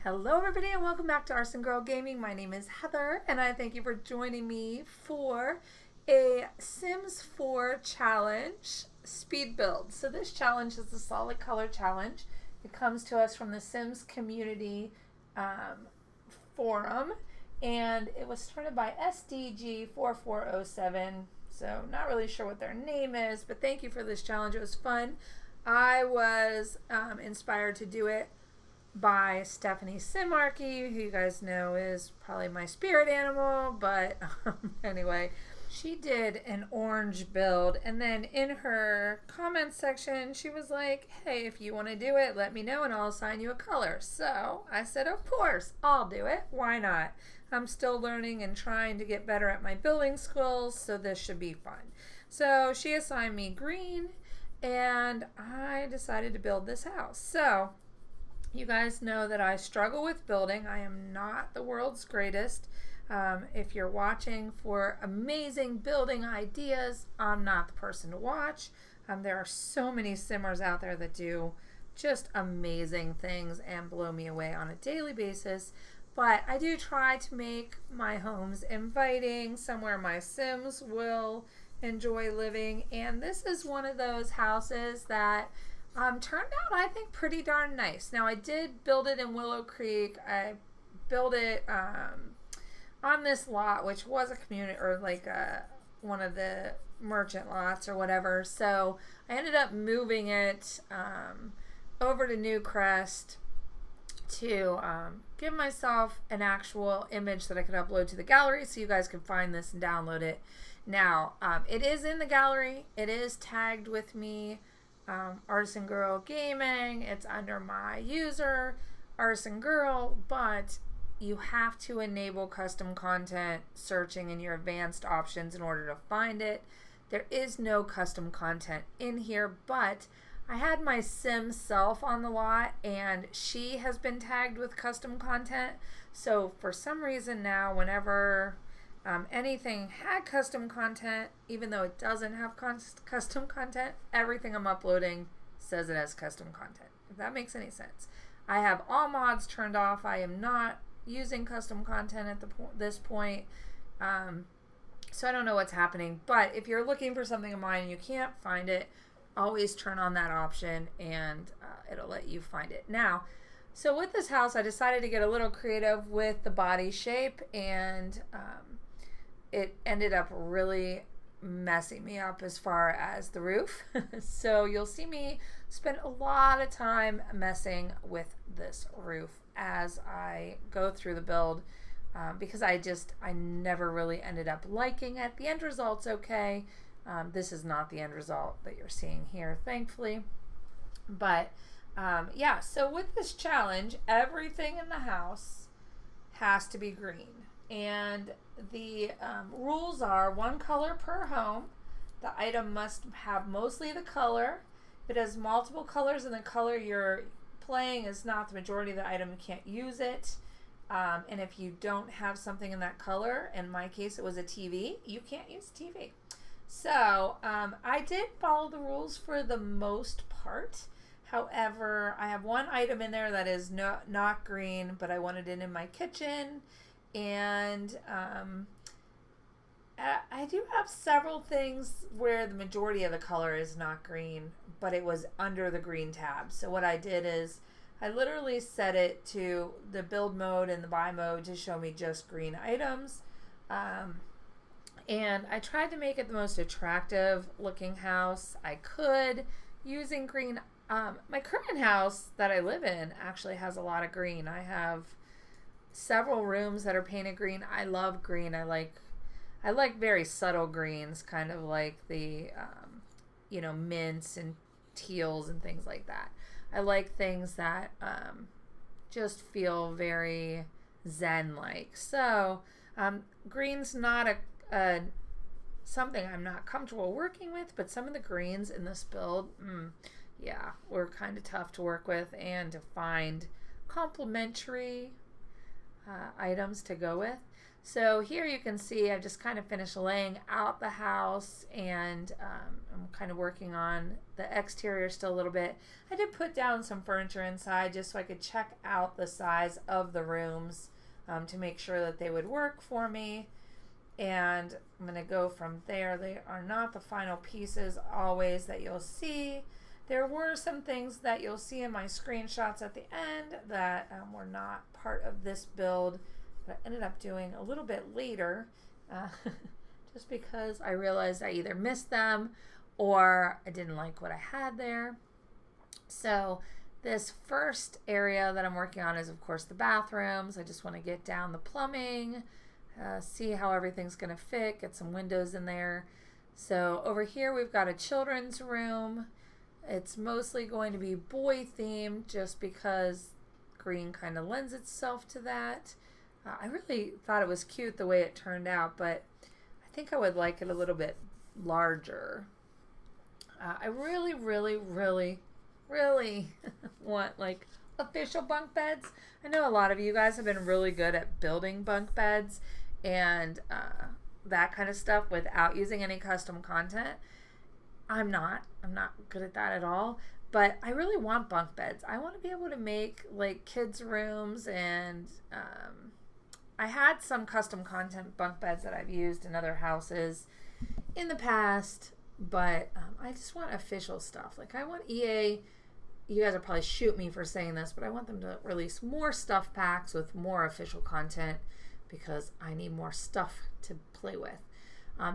Hello everybody and welcome back to Arsen Girl Gaming. My name is Heather and I thank you for joining me for a Sims 4 challenge speed build. So this challenge is the solid color challenge. It comes to us from the Sims community forum, and it was started by SDG4407. So not really sure what their name is, but thank you for this challenge. It was fun. I was inspired to do it by Stephanie Simarkey, who you guys know is probably my spirit animal, but anyway, she did an orange build, and then in her comments section she was like, hey, if you want to do it, let me know and I'll assign you a color. So I said, of course, I'll do it. Why not? I'm still learning and trying to get better at my building skills, so this should be fun. So she assigned me green and I decided to build this house. So you guys know that I struggle with building. I am not the world's greatest. If you're watching for amazing building ideas, I'm not the person to watch. There are so many simmers out there that do just amazing things and blow me away on a daily basis. But I do try to make my homes inviting, somewhere my Sims will enjoy living. And this is one of those houses that turned out, I think, pretty darn nice. Now, I did build it in Willow Creek. I built it on this lot, which was a community, or like one of the merchant lots or whatever. So I ended up moving it over to Newcrest to give myself an actual image that I could upload to the gallery so you guys can find this and download it. Now, it is in the gallery. It is tagged with me, Arsen Girl Gaming. It's under my user, Arsen Girl, but you have to enable custom content searching in your advanced options in order to find it. There is no custom content in here, but I had my Sim self on the lot and she has been tagged with custom content. So for some reason now, whenever anything had custom content, even though it doesn't have custom content, everything I'm uploading says it has custom content, if that makes any sense. I have all mods turned off. I am not using custom content at this point. So I don't know what's happening, but if you're looking for something of mine and you can't find it, always turn on that option and it'll let you find it. Now, so with this house, I decided to get a little creative with the body shape, and it ended up really messing me up as far as the roof. So you'll see me spend a lot of time messing with this roof as I go through the build, because I never really ended up liking it. The end result's okay. This is not the end result that you're seeing here, thankfully. But yeah, so with this challenge, everything in the house has to be green. And the rules are one color per home. The item must have mostly the color. If it has multiple colors and the color you're playing is not the majority of the item, you can't use it. And if you don't have something in that color, in my case it was a TV, you can't use a TV. So I did follow the rules for the most part. However, I have one item in there that is not green, but I wanted it in my kitchen. And I do have several things where the majority of the color is not green, but it was under the green tab. So what I did is I literally set it to the build mode and the buy mode to show me just green items. And I tried to make it the most attractive looking house I could using green. My current house that I live in actually has a lot of green. I have several rooms that are painted green. I love green. I like very subtle greens, kind of like the mints and teals and things like that. I like things that just feel very zen-like. So green's not something I'm not comfortable working with, but some of the greens in this build, yeah, were kind of tough to work with and to find complementary items to go with. So here you can see I've just kind of finished laying out the house, and I'm kind of working on the exterior still a little bit. I did put down some furniture inside just so I could check out the size of the rooms to make sure that they would work for me. And I'm going to go from there. They are not the final pieces always that you'll see. There were some things that you'll see in my screenshots at the end that were not part of this build, but I ended up doing a little bit later just because I realized I either missed them or I didn't like what I had there. So this first area that I'm working on is, of course, the bathrooms. I just want to get down the plumbing, see how everything's going to fit, get some windows in there. So over here we've got a children's room. It's mostly going to be boy themed just because green kind of lends itself to that. I really thought it was cute the way it turned out, but I think I would like it a little bit larger. I really want like official bunk beds. I know a lot of you guys have been really good at building bunk beds and that kind of stuff without using any custom content. I'm not good at that at all, but I really want bunk beds. I want to be able to make like kids' rooms, and I had some custom content bunk beds that I've used in other houses in the past, but I just want official stuff. Like I want EA, you guys will probably shoot me for saying this, but I want them to release more stuff packs with more official content because I need more stuff to play with.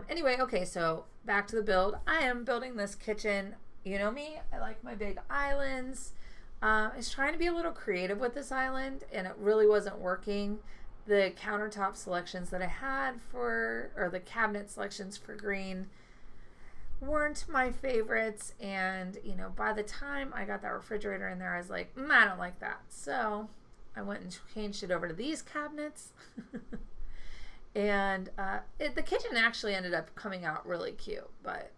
Anyway, okay, so back to the build. I am building this kitchen. You know me, I like my big islands. I was trying to be a little creative with this island, and it really wasn't working. The countertop selections that I had or the cabinet selections for green weren't my favorites, and by the time I got that refrigerator in there, I was like, I don't like that. So I went and changed it over to these cabinets. And the kitchen actually ended up coming out really cute, but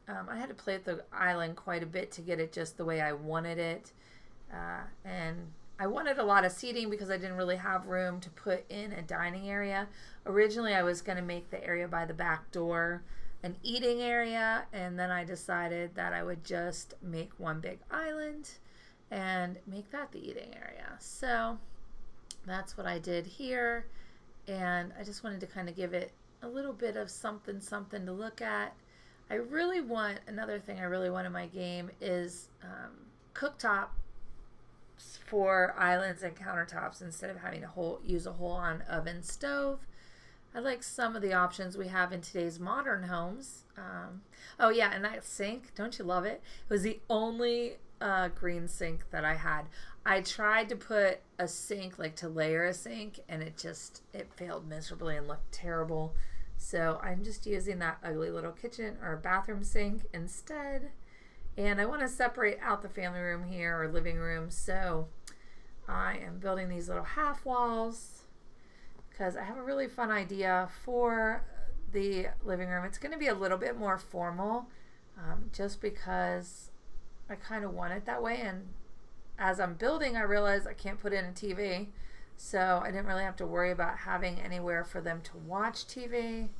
I had to play with the island quite a bit to get it just the way I wanted it. And I wanted a lot of seating because I didn't really have room to put in a dining area. Originally, I was going to make the area by the back door an eating area, and then I decided that I would just make one big island and make that the eating area. So that's what I did here, and I just wanted to kind of give it a little bit of something to look at. Another thing I really want in my game is cooktop for islands and countertops instead of having to use a whole-on oven stove. I like some of the options we have in today's modern homes. Oh yeah, and that sink, don't you love it? It was the only green sink that I had. I tried to put a sink, like to layer a sink, and it failed miserably and looked terrible. So I'm just using that ugly little kitchen or bathroom sink instead. And I want to separate out the family room here or living room, so I am building these little half walls because I have a really fun idea for the living room. It's going to be a little bit more formal just because I kind of want it that way. And as I'm building, I realized I can't put in a TV, so I didn't really have to worry about having anywhere for them to watch TV.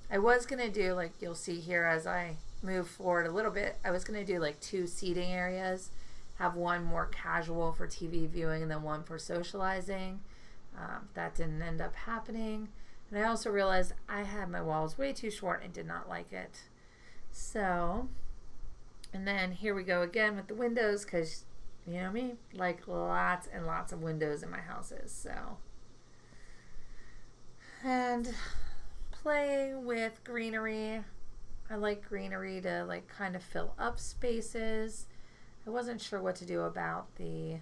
I was going to do, like you'll see here as I move forward a little bit, I was going to do like 2 seating areas, have one more casual for TV viewing and then one for socializing. That didn't end up happening. And I also realized I had my walls way too short and did not like it. So, and then here we go again with the windows because, you know me, like lots and lots of windows in my houses. So, and playing with greenery. I like greenery to like kind of fill up spaces. I wasn't sure what to do about the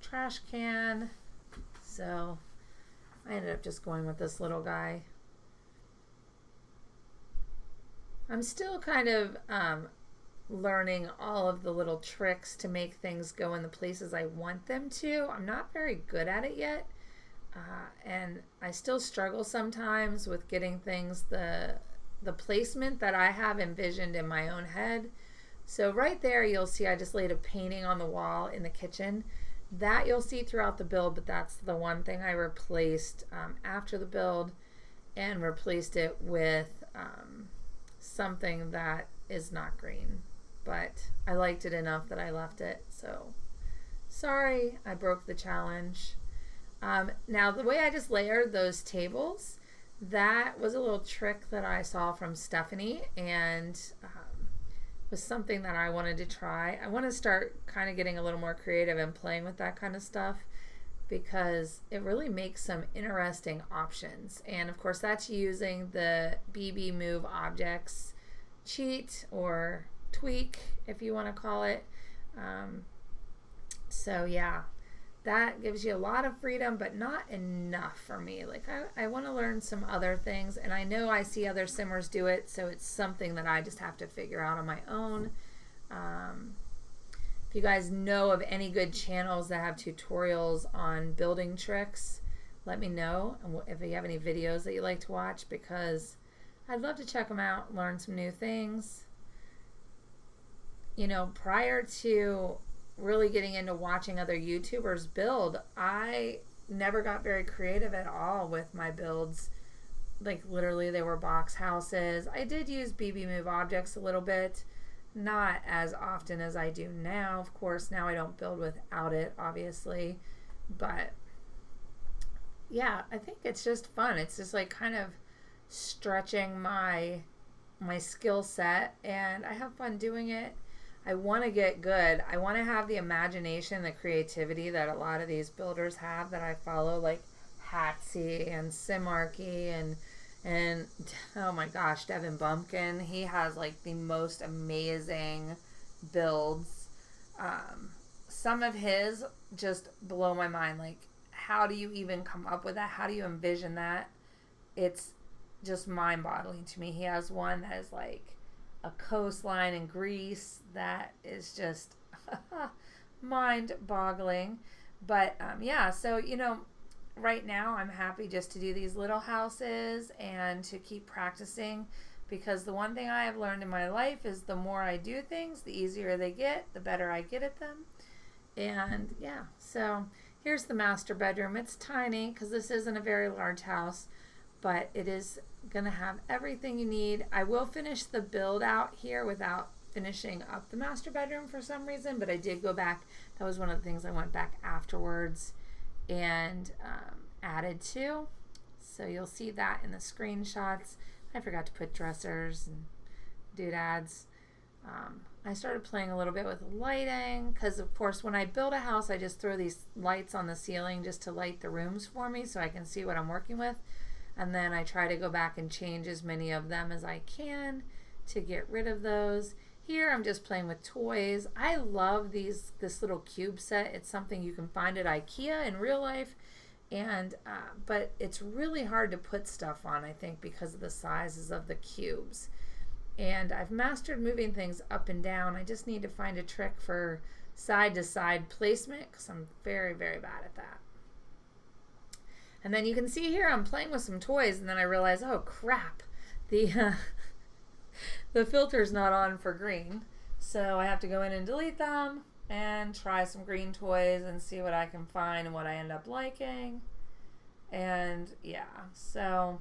trash can, so I ended up just going with this little guy. I'm still kind of learning all of the little tricks to make things go in the places I want them to. I'm not very good at it yet, and I still struggle sometimes with getting things the placement that I have envisioned in my own head. So right there you'll see I just laid a painting on the wall in the kitchen that you'll see throughout the build, but that's the one thing I replaced after the build, and replaced it with something that is not green. But I liked it enough that I left it. So sorry, I broke the challenge. Now the way I just layered those tables, that was a little trick that I saw from Stephanie, and was something that I wanted to try. I want to start kind of getting a little more creative and playing with that kind of stuff, because it really makes some interesting options. And of course that's using the BB Move Objects cheat, or tweak if you want to call it. So yeah, that gives you a lot of freedom, but not enough for me. Like I want to learn some other things, and I know I see other simmers do it, so it's something that I just have to figure out on my own. If you guys know of any good channels that have tutorials on building tricks, let me know. And if you have any videos that you like to watch, because I'd love to check them out, learn some new things. You know, prior to really getting into watching other YouTubers build, I never got very creative at all with my builds. Like literally they were box houses. I did use BB Move Objects a little bit, not as often as I do now. Of course, now I don't build without it, obviously. But yeah, I think it's just fun. It's just like kind of stretching my skill set, and I have fun doing it. I want to get good. I want to have the imagination, the creativity that a lot of these builders have that I follow, like Hatsy and Simarchy and oh my gosh, Devin Bumpkin. He has like the most amazing builds. Some of his just blow my mind. Like, how do you even come up with that? How do you envision that? It's just mind-boggling to me. He has one that is like a coastline in Greece that is just mind-boggling. But yeah, so you know, right now I'm happy just to do these little houses and to keep practicing, because the one thing I have learned in my life is the more I do things, the easier they get, the better I get at them. And yeah, so here's the master bedroom. It's tiny because this isn't a very large house, but it is going to have everything you need. I will finish the build out here without finishing up the master bedroom for some reason, but I did go back. That was one of the things I went back afterwards and added to. So you'll see that in the screenshots. I forgot to put dressers and doodads. I started playing a little bit with lighting, because of course when I build a house I just throw these lights on the ceiling just to light the rooms for me so I can see what I'm working with. And then I try to go back and change as many of them as I can to get rid of those. Here I'm just playing with toys. I love this little cube set. It's something you can find at IKEA in real life, and but it's really hard to put stuff on, I think, because of the sizes of the cubes. And I've mastered moving things up and down. I just need to find a trick for side to side placement, because I'm very, very bad at that. And then you can see here I'm playing with some toys, and then I realize, oh crap, the filter's not on for green. So I have to go in and delete them and try some green toys and see what I can find and what I end up liking. And yeah, so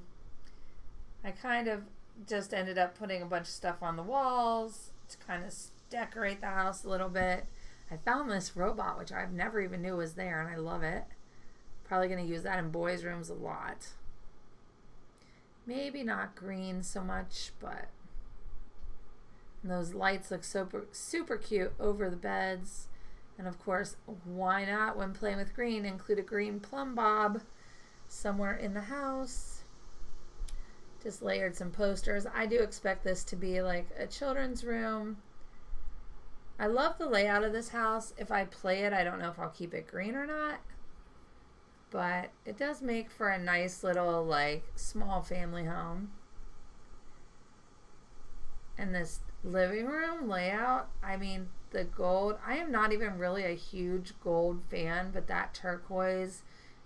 I kind of just ended up putting a bunch of stuff on the walls to kind of decorate the house a little bit. I found this robot, which I've never even knew was there, and I love it. Probably going to use that in boys' rooms a lot. Maybe not green so much, but those lights look super cute over the beds. And of course, why not, when playing with green, include a green plumb bob somewhere in the house. Just layered some posters. I do expect this to be like a children's room. I love the layout of this house. If I play it, I don't know if I'll keep it green or not. But it does make for a nice little like small family home. And this living room layout, I mean, the gold, I am not even really a huge gold fan, but that turquoise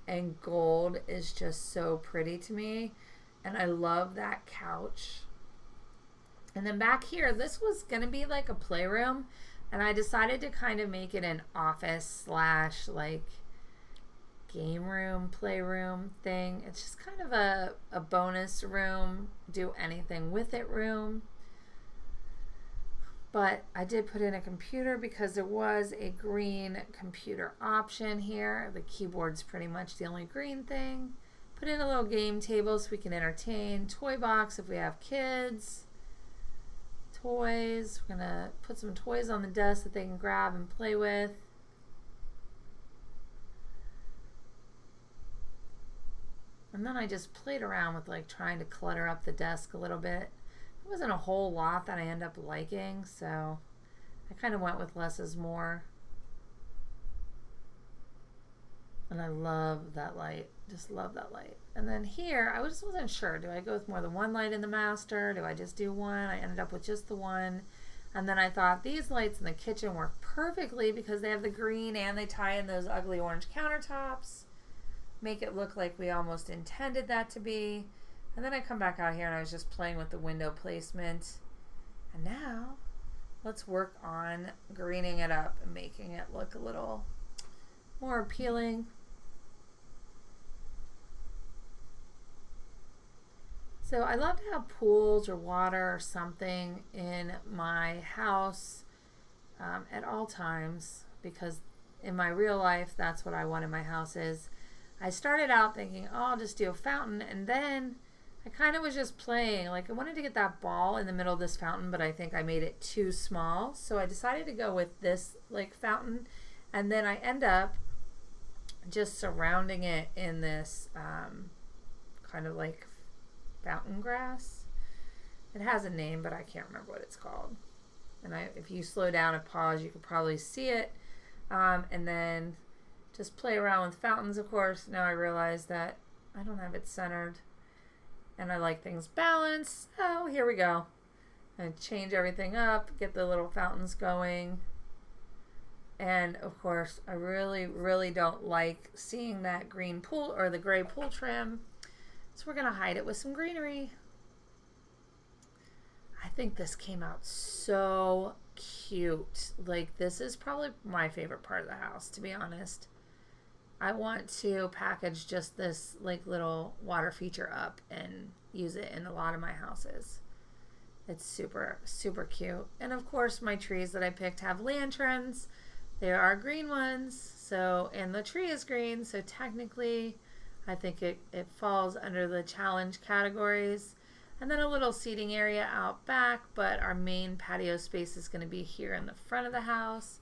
and gold is just so pretty to me. And I love that couch. And then back here, this was going to be like a playroom. And I decided to kind of make it an office slash like game room, playroom thing. It's just kind of a bonus room, do anything with it room. But I did put in a computer because there was a green computer option here. The keyboard's pretty much the only green thing. Put in a little game table so we can entertain. Toy box if we have kids. Toys. We're going to put some toys on the desk that they can grab and play with. And then I just played around with like trying to clutter up the desk a little bit. It wasn't a whole lot that I ended up liking, so I kind of went with less is more. And I love that light. Just love that light. And then here, I just wasn't sure. Do I go with more than one light in the master? Do I just do one? I ended up with just the one. And then I thought these lights in the kitchen work perfectly because they have the green and they tie in those ugly orange countertops. Make it look like we almost intended that to be. And then I come back out here and I was just playing with the window placement. And now let's work on greening it up and making it look a little more appealing. So I love to have pools or water or something in my house at all times because in my real life that's what I want in my house is. I started out thinking, oh, I'll just do a fountain, and then I kind of was just playing. Like I wanted to get that ball in the middle of this fountain, but I think I made it too small. So I decided to go with this like fountain, and then I end up just surrounding it in this kind of like fountain grass. It has a name, but I can't remember what it's called. And if you slow down and pause, you could probably see it. And then just play around with fountains, of course. Now I realize that I don't have it centered. And I like things balanced. Oh, here we go. I change everything up, get the little fountains going. And of course, I really, really don't like seeing that green pool or the gray pool trim. So we're going to hide it with some greenery. I think this came out so cute. Like this is probably my favorite part of the house, to be honest. I want to package just this like little water feature up and use it in a lot of my houses. It's super, super cute. And of course my trees that I picked have lanterns. There are green ones. So, and the tree is green. So technically I think it falls under the challenge categories. And then a little seating area out back, but our main patio space is going to be here in the front of the house.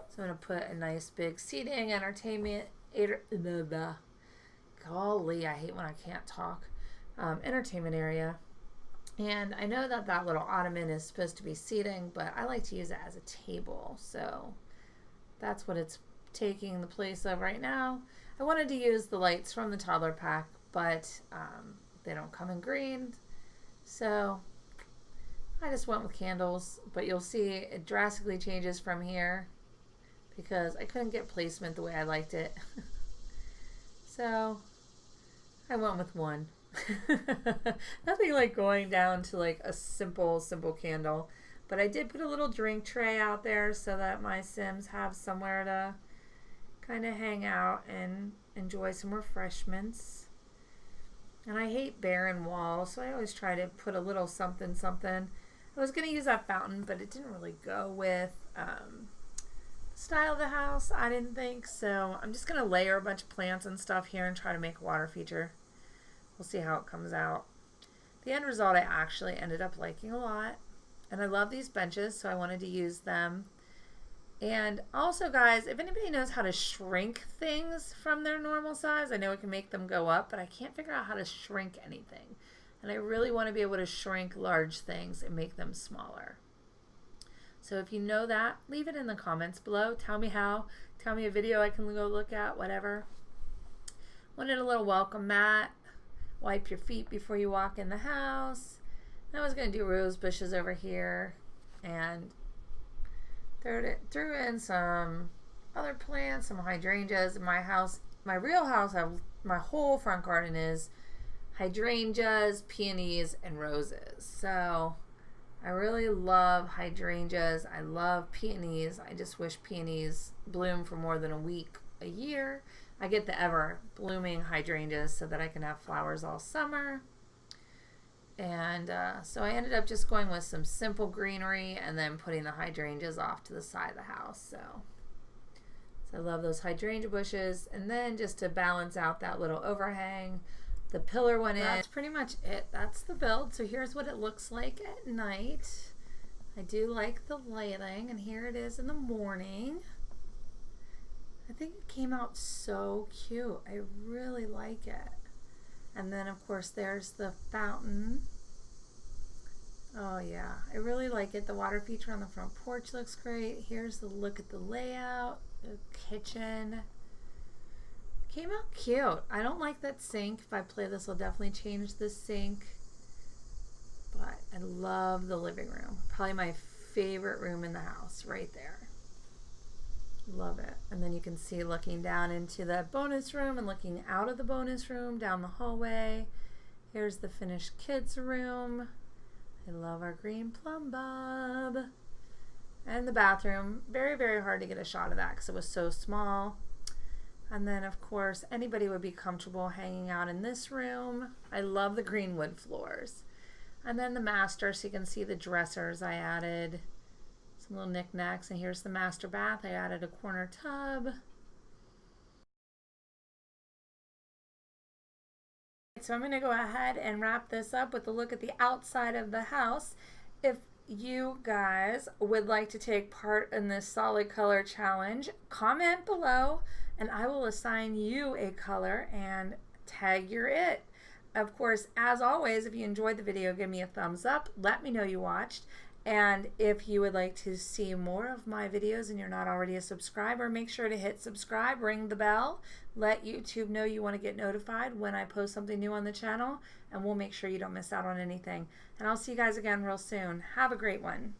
So I'm going to put a nice big seating, entertainment, golly, I hate when I can't talk, entertainment area. And I know that that little ottoman is supposed to be seating, but I like to use it as a table. So that's what it's taking the place of right now. I wanted to use the lights from the toddler pack, but they don't come in green. So I just went with candles, but you'll see it drastically changes from here because I couldn't get placement the way I liked it. So I went with one. Nothing like going down to like a simple candle, but I did put a little drink tray out there so that my Sims have somewhere to kind of hang out and enjoy some refreshments. And I hate barren walls, so I always try to put a little something. I was going to use that fountain, but it didn't really go with the style of the house, I didn't think. So I'm just going to layer a bunch of plants and stuff here and try to make a water feature. We'll see how it comes out. The end result I actually ended up liking a lot. And I love these benches, so I wanted to use them. And also, guys, if anybody knows how to shrink things from their normal size, I know it can make them go up, but I can't figure out how to shrink anything. And I really want to be able to shrink large things and make them smaller. So if you know that, leave it in the comments below. Tell me how. Tell me a video I can go look at, whatever. Wanted a little welcome mat. Wipe your feet before you walk in the house. I was going to do rose bushes over here. And threw in some other plants, some hydrangeas. In my house, my real house, my whole front garden is hydrangeas, peonies, and roses. So I really love hydrangeas. I love peonies. I just wish peonies bloom for more than a week a year. I get the ever blooming hydrangeas so that I can have flowers all summer. And so I ended up just going with some simple greenery and then putting the hydrangeas off to the side of the house. So I love those hydrangea bushes. And then just to balance out that little overhang, the pillar went in. That's pretty much it. That's the build. So here's what it looks like at night. I do like the lighting, and here it is in the morning. I think it came out so cute. I really like it. And then of course there's the fountain. Oh yeah, I really like it. The water feature on the front porch looks great. Here's the look at the layout, the kitchen. Came out cute. I don't like that sink. If I play this, I'll definitely change the sink. But I love the living room. Probably my favorite room in the house, right there. Love it. And then you can see looking down into the bonus room and looking out of the bonus room down the hallway. Here's the finished kids room. I love our green plum bulb. And the bathroom. Very, very hard to get a shot of that because it was so small. And then of course anybody would be comfortable hanging out in this room. I love the green wood floors. And then the master, so you can see the dressers I added. Some little knickknacks, and here's the master bath. I added a corner tub. So I'm going to go ahead and wrap this up with a look at the outside of the house. If you guys would like to take part in this solid color challenge, comment below and I will assign you a color and tag your it. Of course, as always, if you enjoyed the video, give me a thumbs up. Let me know you watched. And if you would like to see more of my videos and you're not already a subscriber, make sure to hit subscribe, ring the bell, let YouTube know you want to get notified when I post something new on the channel, and we'll make sure you don't miss out on anything. And I'll see you guys again real soon. Have a great one.